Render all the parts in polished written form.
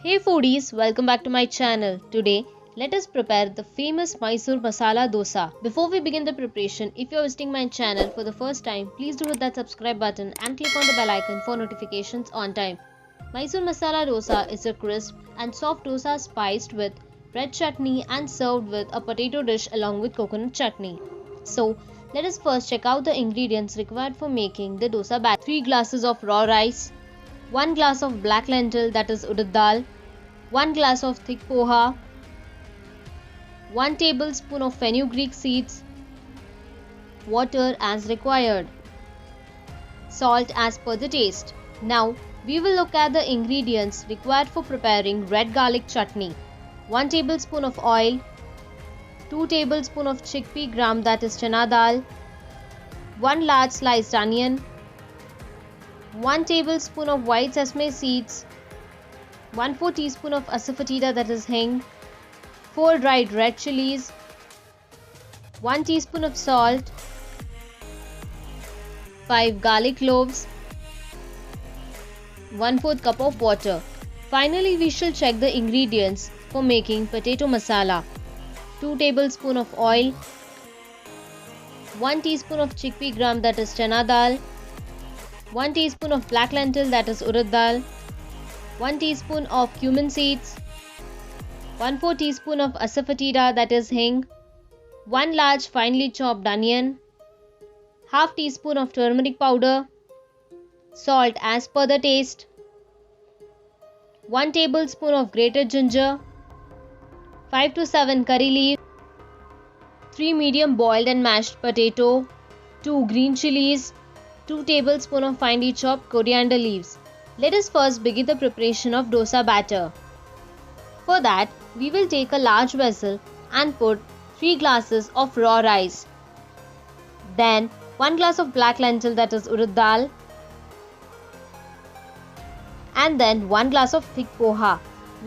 Hey foodies, welcome back to my channel. Today, let us prepare the famous Mysore Masala Dosa. Before we begin the preparation, if you are visiting my channel for the first time, please do hit that subscribe button and click on the bell icon for notifications on time. Mysore Masala Dosa is a crisp and soft dosa spiced with red chutney and served with a potato dish along with coconut chutney. So, let us first check out the ingredients required for making the dosa batter. 3 glasses of raw rice, 1 glass of black lentil that is urad dal, 1 glass of thick poha, 1 tablespoon of fenugreek seeds, water as required, salt as per the taste. Now we will look at the ingredients required for preparing red garlic chutney. 1 tablespoon of oil, 2 tablespoon of chickpea gram that is chana dal, 1 large sliced onion, 1 tablespoon of white sesame seeds, 1/4 teaspoon of asafoetida that is hing, 4 dried red chilies, 1 teaspoon of salt, 5 garlic cloves, 1/4 cup of water. Finally, we shall check the ingredients for making potato masala. 2 tablespoon of oil, 1 teaspoon of chickpea gram that is chana dal, 1 teaspoon of black lentil that is urad dal, 1 teaspoon of cumin seeds, 1/4 teaspoon of asafoetida that is hing, 1 large finely chopped onion, half teaspoon of turmeric powder, salt as per the taste, 1 tablespoon of grated ginger, 5 to 7 curry leaves, 3 medium boiled and mashed potato, 2 green chilies, 2 tablespoon of finely chopped coriander leaves. Let us first begin the preparation of dosa batter. For that, we will take a large vessel and put 3 glasses of raw rice. Then 1 glass of black lentil that is urad dal. And then 1 glass of thick poha.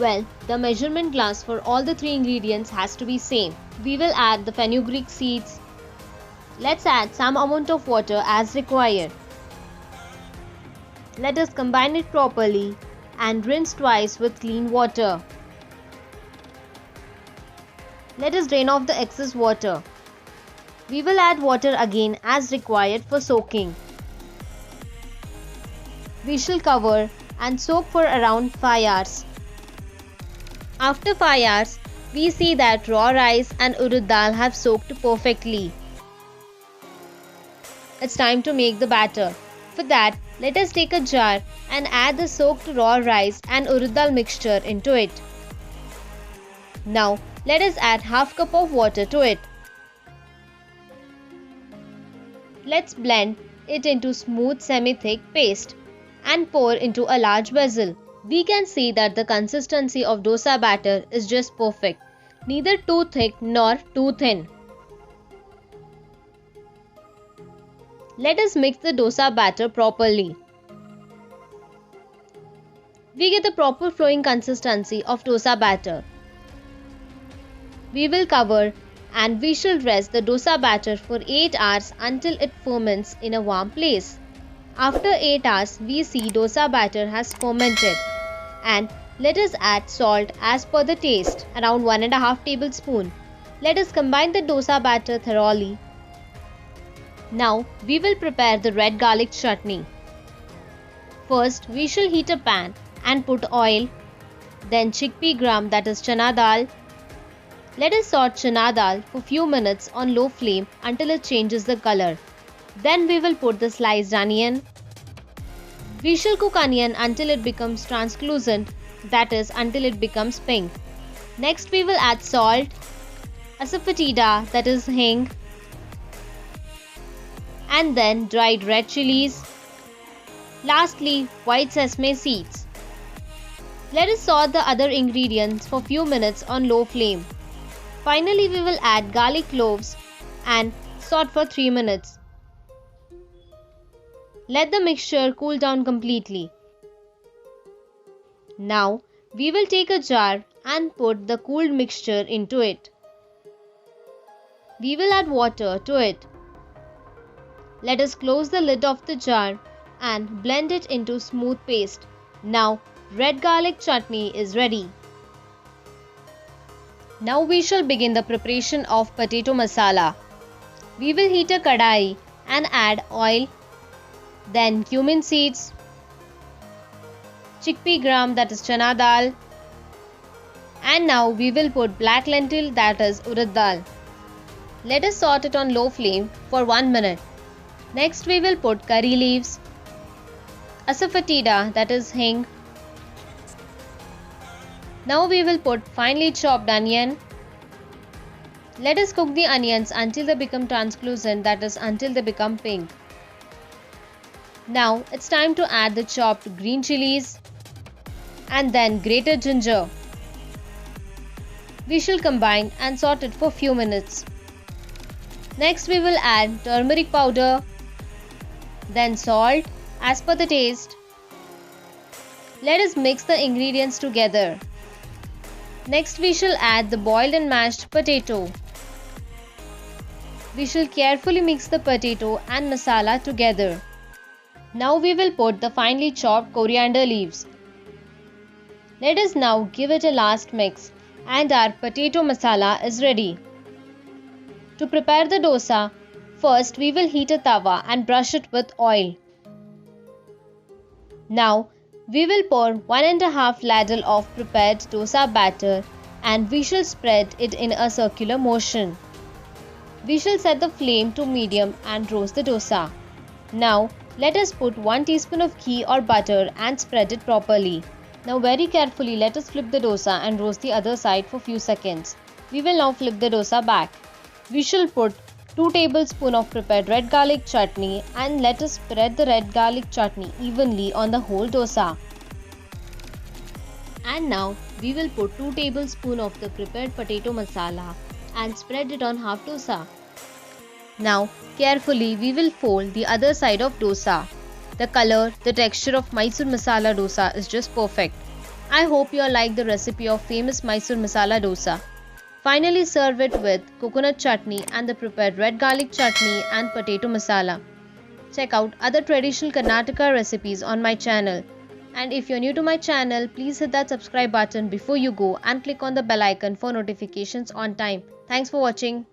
Well, the measurement glass for all the 3 ingredients has to be same. We will add the fenugreek seeds. Let's add some amount of water as required. Let us combine it properly and rinse twice with clean water. Let us drain off the excess water. We will add water again as required for soaking. We shall cover and soak for around 5 hours. After 5 hours, we see that raw rice and urad dal have soaked perfectly. It's time to make the batter. For that, let us take a jar and add the soaked raw rice and urad dal mixture into it. Now, let us add half cup of water to it. Let's blend it into smooth semi-thick paste and pour into a large vessel. We can see that the consistency of dosa batter is just perfect, neither too thick nor too thin. Let us mix the dosa batter properly. We get the proper flowing consistency of dosa batter. We will cover and we shall rest the dosa batter for 8 hours until it ferments in a warm place. After 8 hours, we see dosa batter has fermented, and let us add salt as per the taste, around 1.5 tablespoons. Let us combine the dosa batter thoroughly. Now we will prepare the red garlic chutney. First, we shall heat a pan and put oil, then chickpea gram that is chana dal. Let us saute chana dal for few minutes on low flame until it changes the color. Then we will put the sliced onion. We shall cook onion until it becomes translucent, that is until it becomes pink. Next we will add salt, asafoetida that is hing, and then dried red chilies. Lastly, white sesame seeds. Let us saute the other ingredients for few minutes on low flame. Finally, we will add garlic cloves and saute for 3 minutes. Let the mixture cool down completely. Now, we will take a jar and put the cooled mixture into it. We will add water to it. Let us close the lid of the jar and blend it into smooth paste. Now red garlic chutney is ready. Now we shall begin the preparation of potato masala. We will heat a kadai and add oil, then cumin seeds, chickpea gram that is chana dal, and now we will put black lentil that is urad dal. Let us saute it on low flame for 1 minute. Next we will put curry leaves, asafoetida that is hing. Now we will put finely chopped onion. Let us cook the onions until they become translucent, that is until they become pink. Now it's time to add the chopped green chilies and then grated ginger. We shall combine and saute it for few minutes. Next we will add turmeric powder, then salt as per the taste. Let us mix the ingredients together. Next we shall add the boiled and mashed potato. We shall carefully mix the potato and masala together. Now we will put the finely chopped coriander leaves. Let us now give it a last mix and our potato masala is ready. To prepare the dosa, first we will heat a tawa and brush it with oil. Now we will pour 1.5 ladle of prepared dosa batter and we shall spread it in a circular motion. We shall set the flame to medium and roast the dosa. Now let us put 1 teaspoon of ghee or butter and spread it properly. Now very carefully let us flip the dosa and roast the other side for few seconds. We will now flip the dosa back. We shall put 2 tablespoons of prepared red garlic chutney and let us spread the red garlic chutney evenly on the whole dosa. And now we will put 2 tablespoons of the prepared potato masala and spread it on half dosa. Now carefully we will fold the other side of dosa. The color, the texture of Mysore masala dosa is just perfect. I hope you all like the recipe of famous Mysore masala dosa. Finally serve it with coconut chutney and the prepared red garlic chutney and potato masala. Check out other traditional Karnataka recipes on my channel. And if you're new to my channel, please hit that subscribe button before you go and click on the bell icon for notifications on time. Thanks for watching.